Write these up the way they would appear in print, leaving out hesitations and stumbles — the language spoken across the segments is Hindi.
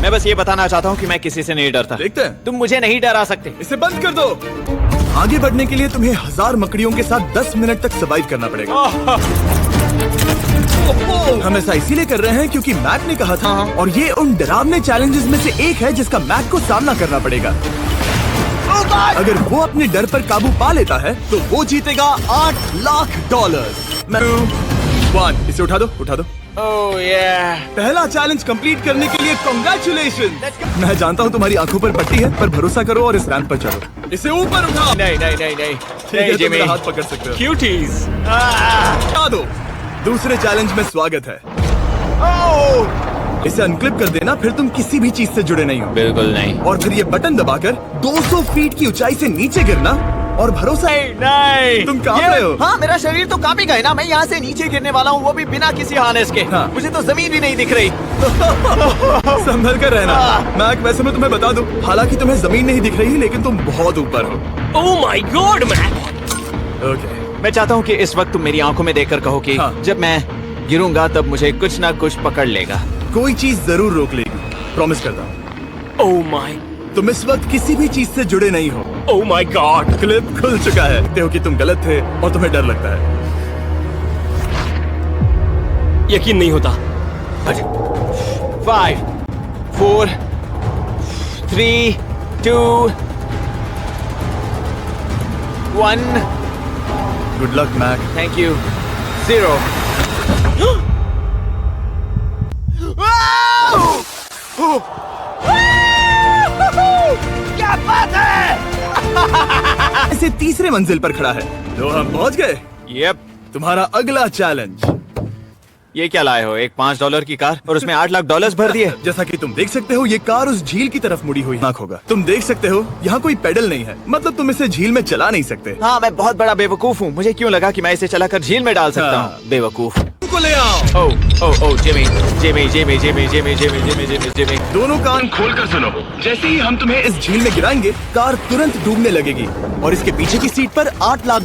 मैं बस ये बताना चाहता हूँ कि मैं किसी से नहीं डरता। देखते हैं। तुम मुझे नहीं डरा सकते। इसे बंद कर दो। आगे बढ़ने के लिए तुम्हें 1000 मकड़ियों के साथ 10 मिनट तक सर्वाइव करना पड़ेगा। हम ऐसा इसीलिए कर रहे हैं क्योंकि मैक ने कहा था, और ये उन डरावने चैलेंजेस में से एक है जिसका मैक को सामना करना पड़ेगा। अगर वो अपने डर पर काबू पा लेता है तो वो जीतेगा $8 लाख। 1 इसे उठा दो, उठा दो। ओह yeah. पहला चैलेंज कंप्लीट करने के लिए कांग्रेचुलेशन। मैं जानता हूँ तुम्हारी आंखों पर पट्टी है, पर भरोसा करो और इस रैंप पर चढ़ो। इसे ऊपर उठाओ। नहीं नहीं नहीं नहीं ठीक है, तुम मेरा हाथ पकड़ सकते हो। क्यूटीज। उठा दो। दूसरे चैलेंज में स्वागत है। इसे अनक्लिप कर देना, फिर तुम किसी भी चीज से जुड़े नहीं हो। बिल्कुल नहीं। और फिर ये बटन दबाकर 200 फीट की ऊंचाई से नीचे गिरना, और भरोसा नहीं। तुम कांप रहे हो। हाँ, मेरा शरीर तो कांपेगा ही ना। मैं यहाँ से नीचे गिरने वाला हूँ, वो भी बिना किसी हार्नेस के। हाँ। मुझे तो जमीन भी नहीं दिख रही। संभल कर रहना। मैक, वैसे मैं तुम्हें बता दूं, हालांकि तुम्हें जमीन नहीं दिख रही, लेकिन तुम बहुत ऊपर हो। Oh my god Mac. Okay. मैं चाहता हूँ कि इस वक्त तुम मेरी आंखों में देखकर कहो कि जब मैं गिरूंगा तब मुझे कुछ ना कुछ पकड़ लेगा। कोई चीज जरूर रोक लेगी, प्रॉमिस करता हूँ। Oh my. तुम इस वक्त किसी भी चीज से जुड़े नहीं हो। Oh my God. क्लिप खुल चुका है। देखो कि तुम गलत थे और तुम्हें डर लगता है। यकीन नहीं होता। 5 4 3 2 1। Good luck Mac. Thank you. 0। क्या बात है। ऐसे तीसरे मंजिल पर खड़ा है, तो हम पहुंच गए। यप। तुम्हारा अगला चैलेंज। ये क्या लाए हो? एक $5 की कार और उसमें $8 लाख भर दिए। जैसा कि तुम देख सकते हो, ये कार उस झील की तरफ मुड़ी हुई नाक होगा। तुम देख सकते हो यहाँ कोई पेडल नहीं है, मतलब तुम इसे झील में चला नहीं सकते। हाँ, मैं बहुत बड़ा बेवकूफ हूँ। मुझे क्यों लगा कि मैं इसे चलाकर झील में डाल सकता हूँ। बेवकूफ। को ले आओ। Oh Jimmy Jimmy Jimmy Jimmy Jimmy Jimmy Jimmy Jimmy Jimmy. दोनों कान खोलकर सुनो। जैसे ही हम तुम्हें इस झील में गिराएंगे, कार तुरंत डूबने लगेगी, और इसके पीछे की सीट पर $8 लाख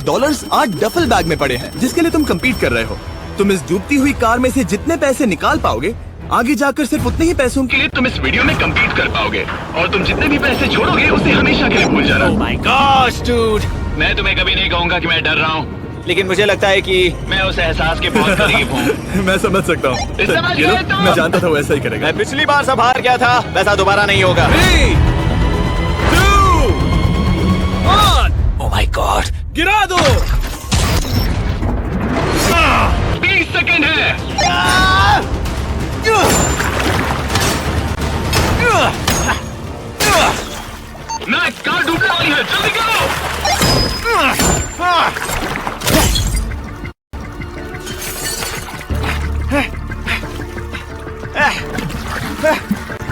8 डफल बैग में पड़े हैं, जिसके लिए तुम कम्पीट कर रहे हो। तुम इस डूबती हुई कार में से जितने पैसे निकाल पाओगे, आगे जाकर सिर्फ उतने ही पैसों के लिए तुम इस वीडियो में कम्पीट कर पाओगे, और तुम जितने भी पैसे छोड़ोगे उसे हमेशा के लिए भूल जाना। ओह माय गॉड डूड। मैं तुम्हें कभी नहीं कहूंगा कि मैं डर रहा हूँ, लेकिन मुझे लगता है कि मैं उस एहसास के बहुत करीब हूँ। मैं समझ सकता हूँ। मैं जानता था वो ऐसा ही करेगा। मैं पिछली बार सब हार गया था, वैसा दोबारा नहीं होगा। 3 2 1। ओह माय गॉड। गिरा दो। 20 सेकंड है। मैं कार डूबने वाली है, जल्दी करो।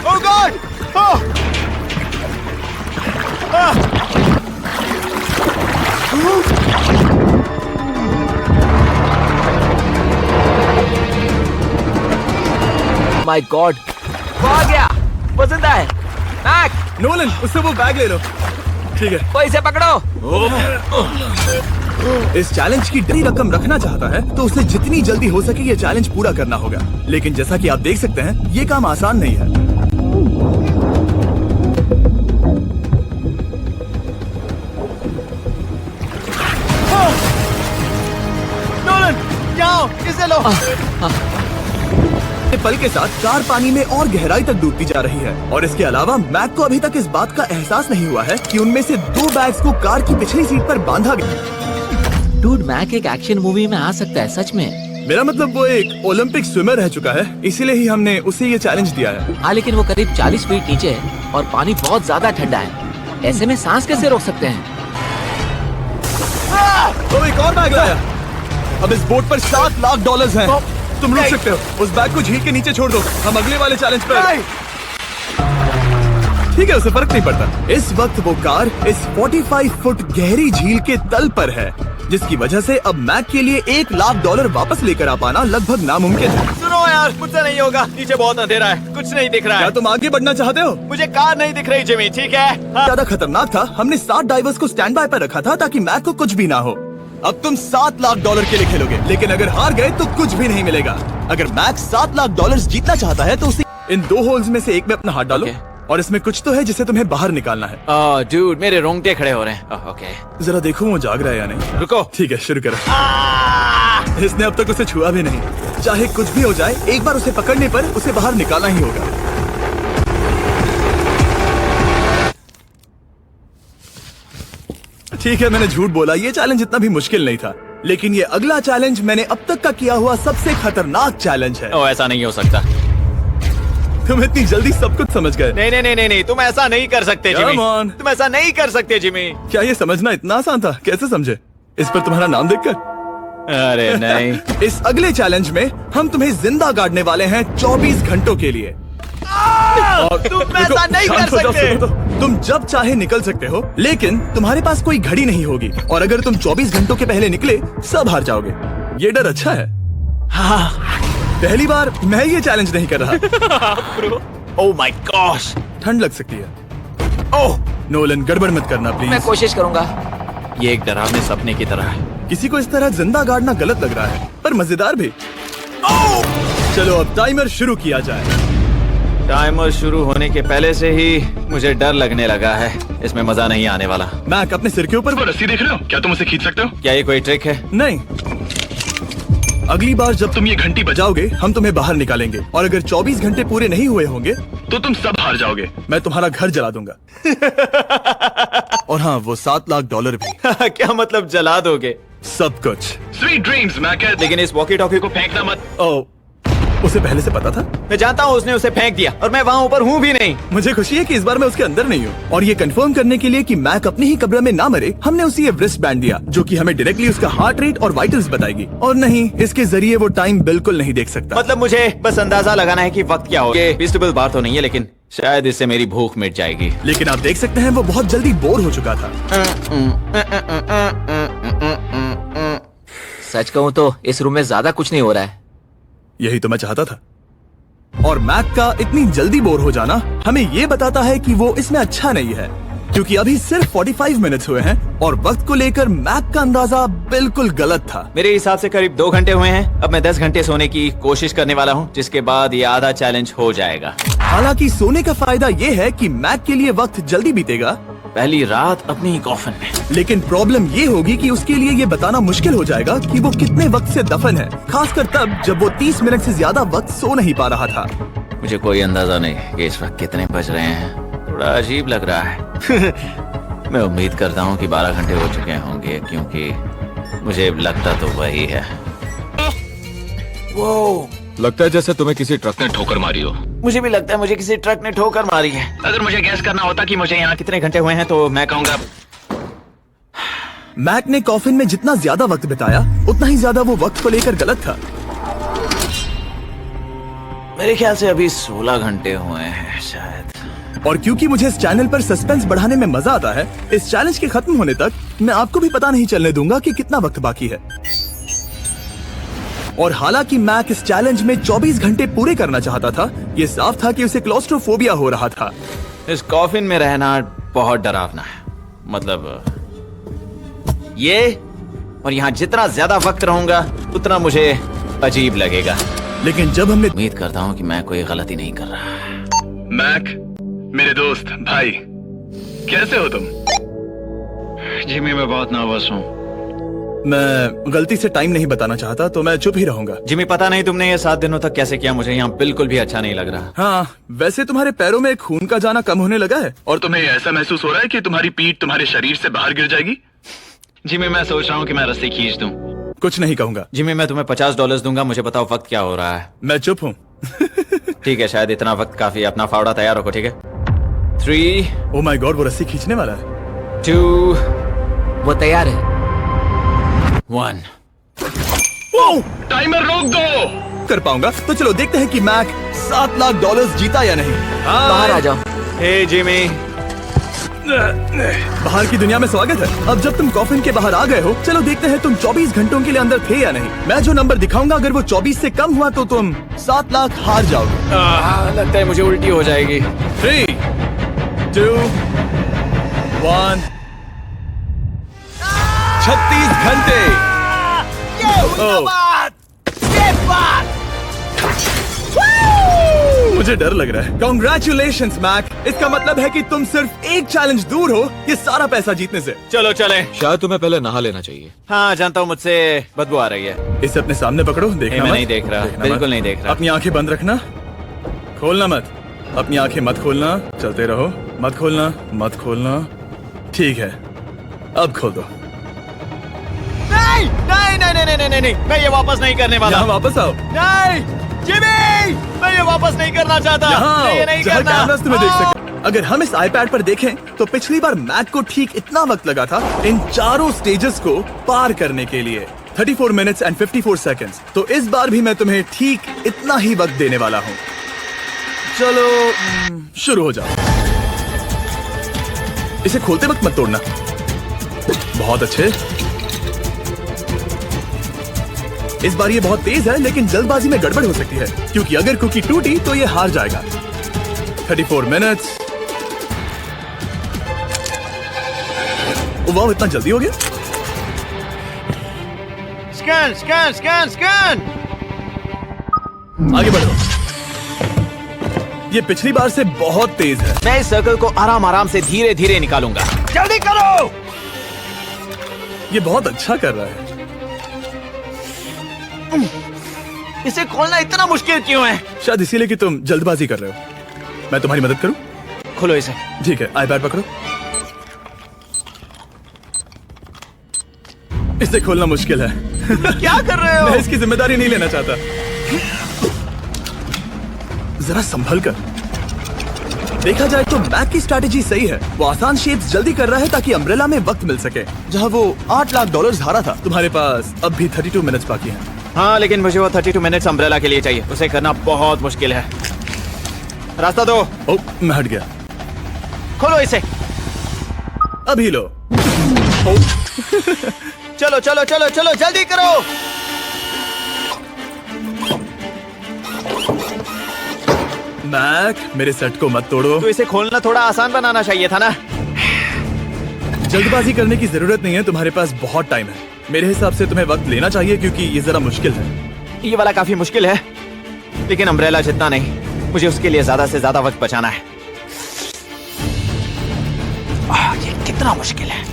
Oh God! Oh! My God! वो आ गया। पसंद है। मैक, नोलन, उससे वो बैग ले लो। ठीक है। वो इसे पकड़ो। इस चैलेंज की बड़ी रकम रखना चाहता है तो उसे जितनी जल्दी हो सके ये चैलेंज पूरा करना होगा, लेकिन जैसा कि आप देख सकते हैं ये काम आसान नहीं है। नोलन, जाओ, इसे लो। पल के साथ कार पानी में और गहराई तक डूबती जा रही है, और इसके अलावा मैक को अभी तक इस बात का एहसास नहीं हुआ है कि उनमें से 2 बैग्स को कार की पिछली सीट पर बांधा गया। डूड, मैक एक एक्शन मूवी में आ सकता है, सच में। मेरा मतलब वो एक ओलंपिक स्विमर रह चुका है, इसीलिए ही हमने उसे ये चैलेंज दिया है। हाँ, लेकिन वो करीब 40 फीट नीचे है और पानी बहुत ज्यादा ठंडा है। ऐसे में सांस कैसे रोक सकते हैं? तो एक और बैग लाया। अब इस बोट पर $7 लाख हैं। तुम रुक सकते हो। उस बैग को झील के नीचे छोड़ दो, हम अगले वाले चैलेंज पर। ठीक है, उसे फर्क नहीं पड़ता। इस वक्त वो कार इस 45 फुट गहरी झील के तल पर है, जिसकी वजह से अब मैक के लिए $1 लाख वापस लेकर आ पाना लगभग नामुमकिन है। सुनो यार, मुझसे नहीं होगा। नीचे बहुत अंधेरा है, कुछ नहीं दिख रहा है। क्या तुम आगे बढ़ना चाहते हो? मुझे कार नहीं दिख रही जिमी, ठीक है? हाँ। ज्यादा खतरनाक था, हमने 7 डाइवर्स को स्टैंड बाय पर रखा था ताकि मैक को कुछ भी ना हो। अब तुम $7 लाख के लिए खेलोगे, लेकिन अगर हार गए तो कुछ भी नहीं मिलेगा। अगर मैक $7 लाख जीतना चाहता है तो उसे इन 2 होल्स में से एक में अपना हाथ डालो Okay. और इसमें कुछ तो है जिसे तुम्हें बाहर निकालना है। डूड मेरे रोंगटे खड़े हो रहे हैं। ओके जरा देखो वो जाग रहा है या नहीं। रुको। ठीक है, शुरू करो। इसने अब तक उसे छुआ भी नहीं। चाहे कुछ भी हो जाए, एक बार उसे पकड़ने पर उसे बाहर निकालना ही होगा। ठीक है, मैंने झूठ बोला, ये चैलेंज इतना भी मुश्किल नहीं था, लेकिन ये अगला चैलेंज मैंने अब तक का किया हुआ सबसे खतरनाक चैलेंज है। ऐसा नहीं हो सकता। तुम इतनी जल्दी सब कुछ समझ गए। नहीं, तुम ऐसा नहीं कर सकते Come जिमी। on. तुम ऐसा नहीं कर सकते जिमी। क्या ये समझना इतना आसान था? कैसे समझे? इस पर तुम्हारा नाम देखकर? अरे नहीं। इस अगले चैलेंज में हम तुम्हें जिंदा गाड़ने वाले हैं 24 घंटों के लिए। तुम ऐसा नहीं कर शांत हो जाओ, सकते। सुनो तो। तुम जब चाहे निकल सकते हो, लेकिन तुम्हारे पास कोई घड़ी नहीं होगी, और अगर तुम 24 घंटों के पहले निकले, सब हार जाओगे। ये डर अच्छा है। हाँ। पहली बार मैं ये चैलेंज नहीं कर रहा। Oh my gosh. ठंड लग सकती है। ओह, नोलन, गड़बड़ मत करना मैं प्लीज। कोशिश करूंगा। ये एक डरावने सपने की तरह है। किसी को इस तरह जिंदा गाड़ना गलत लग रहा है, पर मजेदार भी। चलो अब टाइमर शुरू किया जाए। टाइमर शुरू होने के पहले से ही मुझे डर लगने लगा है। इसमें मजा नहीं आने वाला। मैक, अपने सिर के ऊपर वो रस्सी देख रहे हो? क्या तुम उसे खींच सकते हो? क्या ये कोई ट्रिक है? नहीं। अगली बार जब तुम ये घंटी बजाओगे, हम तुम्हें बाहर निकालेंगे, और अगर 24 घंटे पूरे नहीं हुए होंगे तो तुम सब हार जाओगे। मैं तुम्हारा घर जला दूंगा। और हाँ, वो $7 लाख भी। क्या मतलब जला दोगे? सब कुछ। स्वीट ड्रीम्स मैं कह, लेकिन इस वॉकी टॉकी को फेंकना मत। ओ, उसे पहले से पता था? मैं जानता हूँ उसने उसे फेंक दिया, और मैं वहाँ ऊपर हूँ भी नहीं। मुझे खुशी है कि इस बार मैं उसके अंदर नहीं हूँ। और ये कंफर्म करने के लिए कि मैक अपनी ही कब्र में ना मरे, हमने उसे ये रिस्ट बैंड दिया, जो कि हमें डायरेक्टली उसका हार्ट रेट और वाइटल्स बताएगी। और नहीं, इसके जरिए वो टाइम बिल्कुल नहीं देख सकता। मतलब मुझे बस अंदाजा लगाना है कि वक्त क्या हो। ये फीस्टेबल बार तो नहीं है, लेकिन शायद इससे मेरी भूख मिट जाएगी। लेकिन आप देख सकते हैं, वो बहुत जल्दी बोर हो चुका था। सच कहूँ तो इस रूम में ज्यादा कुछ नहीं हो रहा है। यही तो मैं चाहता था। और मैक का इतनी जल्दी बोर हो जाना हमें ये बताता है कि वो इसमें अच्छा नहीं है, क्योंकि अभी सिर्फ 45 मिनट्स हुए हैं, और वक्त को लेकर मैक का अंदाजा बिल्कुल गलत था। मेरे हिसाब से करीब 2 घंटे हुए हैं। अब मैं 10 घंटे सोने की कोशिश करने वाला हूँ, जिसके बाद ये आधा चैलेंज हो जाएगा। हालांकि सोने का फायदा ये है कि मैक के लिए वक्त जल्दी बीतेगा, पहली रात अपनी ही कॉफिन में। लेकिन प्रॉब्लम ये होगी कि उसके लिए ये बताना मुश्किल हो जाएगा कि वो कितने वक्त से दफन है, खासकर तब जब वो 30 मिनट से ज्यादा वक्त सो नहीं पा रहा था। मुझे कोई अंदाजा नहीं कि इस वक्त कितने बज रहे हैं। थोड़ा अजीब लग रहा है। मैं उम्मीद करता हूँ कि 12 घंटे हो चुके होंगे, क्योंकि मुझे लगता तो वही है। वो लगता है जैसे तुम्हें किसी ट्रक ने ठोकर मारी हो। मुझे भी लगता है मुझे किसी ट्रक ने ठोकर मारी है। अगर मुझे गैस करना होता कि मुझे यहाँ कितने घंटे हुए हैं, तो मैं कहूँगा मैक ने कॉफिन में जितना ज्यादा वक्त बिताया, उतना ही ज्यादा वो वक्त को लेकर गलत था। मेरे ख्याल से अभी 16 घंटे हुए हैं शायद। और क्योंकि मुझे इस चैनल पर सस्पेंस बढ़ाने में मजा आता है, इस चैलेंज के खत्म होने तक मैं आपको भी पता नहीं चलने दूंगा कि कितना वक्त बाकी है। और हालांकि मैक इस चैलेंज में 24 घंटे पूरे करना चाहता था, ये साफ था कि उसे क्लॉस्ट्रोफोबिया हो रहा था। इस कॉफिन में रहना बहुत डरावना है। मतलब ये, और यहाँ जितना ज्यादा वक्त रहूंगा उतना मुझे अजीब लगेगा। लेकिन जब हमने उम्मीद करता हूँ कि मैं कोई गलती नहीं कर रहा। मैक, मेरे दोस्त भाई, कैसे हो तुम? जिमी, मैं बहुत नर्वस हूँ। मैं गलती से टाइम नहीं बताना चाहता, तो मैं चुप ही रहूंगा। जिमी, पता नहीं तुमने ये 7 दिनों तक कैसे किया, मुझे यहाँ बिल्कुल भी अच्छा नहीं लग रहा। हाँ, वैसे तुम्हारे पैरों में खून का जाना कम होने लगा है। और तुम्हें ऐसा महसूस हो रहा है कि तुम्हारी पीठ तुम्हारे शरीर से बाहर गिर जाएगी? जिमी, मैं सोच रहा हूँ कि मैं रस्सी खींच दूं। कुछ नहीं कहूंगा। जिमी, मैं तुम्हें $50 दूंगा, मुझे बताओ वक्त क्या हो रहा है। मैं चुप हूँ। ठीक है, शायद इतना वक्त काफी। अपना फावड़ा तैयार रखो, ठीक है? 3, ओ माय गॉड, वो रस्सी खींचने वाला है। 2, वो तैयार है। 1। टाइमर रोक दो। कर पाऊंगा तो चलो देखते हैं कि मैक $7 लाख जीता या नहीं। बाहर आ जाओ। हे जिमी, बाहर की दुनिया में स्वागत है। अब जब तुम कॉफिन के बाहर आ गए हो, चलो देखते हैं तुम 24 घंटों के लिए अंदर थे या नहीं। मैं जो नंबर दिखाऊंगा, अगर वो 24 से कम हुआ तो तुम 7 लाख हार जाओगे। लगता है मुझे उल्टी हो जाएगी। 3, 2, 1। 36 घंटे। मुझे डर लग रहा है। Congratulations, Mac. इसका मतलब है कि तुम सिर्फ एक चैलेंज दूर हो ये सारा पैसा जीतने से। चलो चले। शायद तुम्हें पहले नहा लेना चाहिए। हाँ जानता हूँ, मुझसे बदबू आ रही है। इसे अपने सामने पकड़ो, देखना मैं मत। नहीं देख रहा, देखना बिल्कुल मत। नहीं देख रहा। अपनी आंखें बंद रखना, खोलना मत। अपनी आंखें मत खोलना, चलते रहो। मत खोलना, मत खोलना। ठीक है, अब खोल दो। नहीं नहीं नहीं नहीं नहीं नहीं, मैं ये वापस नहीं करने वाला। यहाँ वापस आओ। नहीं जिमी, मैं ये वापस नहीं करना चाहता। यहाँ मैं ये आओ, नहीं जहाँ करना। कैमरास तुम्हें देख सके। अगर हम इस iPad पर देखें तो पिछली बार मैक को ठीक इतना वक्त लगा था इन चारों स्टेजेस को पार करने के लिए, 34 मिनट्स एंड 54 सेकंड्स। तो इस बार भी मैं तुम्हें ठीक इतना ही वक्त देने वाला हूँ। चलो शुरू हो जाओ। इसे खोलते वक्त मत तोड़ना। बहुत अच्छे। इस बार ये बहुत तेज है, लेकिन जल्दबाजी में गड़बड़ हो सकती है, क्योंकि अगर कुकी टूटी तो ये हार जाएगा। 34 मिनट्स। वाह, इतना जल्दी हो गया। Scan scan scan scan. आगे बढ़ो। ये पिछली बार से बहुत तेज है। मैं इस सर्कल को आराम आराम से धीरे धीरे निकालूंगा। जल्दी करो। ये बहुत अच्छा कर रहा है। इसे खोलना इतना मुश्किल क्यों है? शायद इसीलिए कि तुम जल्दबाजी कर रहे हो। मैं तुम्हारी मदद करूं? खोलो इसे। ठीक है, iPad पकड़ो। इसे खोलना मुश्किल है। क्या कर रहे हो? मैं इसकी जिम्मेदारी नहीं लेना चाहता। जरा संभल कर। देखा जाए तो मैक की स्ट्रैटेजी सही है। वो आसान शेप्स जल्दी कर रहा है ताकि अम्ब्रेला में वक्त मिल सके। जहां वो $8 लाख हारा था, तुम्हारे पास अब भी 32 मिनट्स बाकी हैं। हाँ, लेकिन मुझे वो 32 मिनट्स अम्ब्रेला के लिए चाहिए। उसे करना बहुत मुश्किल है। रास्ता दो। ओ, मैं हट गया। खोलो इसे। अभी लो। ओ, चलो चलो चलो चलो, जल्दी करो। मैक, मेरे सेट को मत तोड़ो। तो इसे खोलना थोड़ा आसान बनाना चाहिए था ना। जल्दबाजी करने की जरूरत नहीं है, तुम्हारे पास बहुत टाइम है। मेरे हिसाब से तुम्हें वक्त लेना चाहिए, क्योंकि ये जरा मुश्किल है। ये वाला काफी मुश्किल है, लेकिन अम्ब्रेला जितना नहीं। मुझे उसके लिए ज्यादा से ज्यादा वक्त बचाना है। ये कितना मुश्किल है।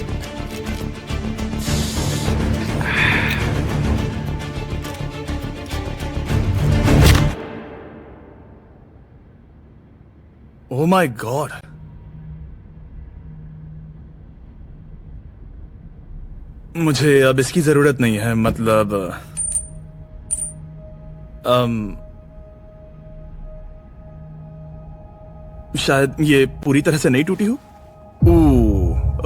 ओह माय गॉड। मुझे अब इसकी जरूरत नहीं है। मतलब शायद ये पूरी तरह से नहीं टूटी हो।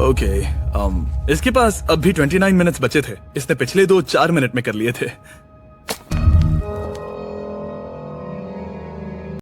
ओके। इसके पास अब भी 29 मिनट्स बचे थे। इसने पिछले 4 मिनट में कर लिए थे।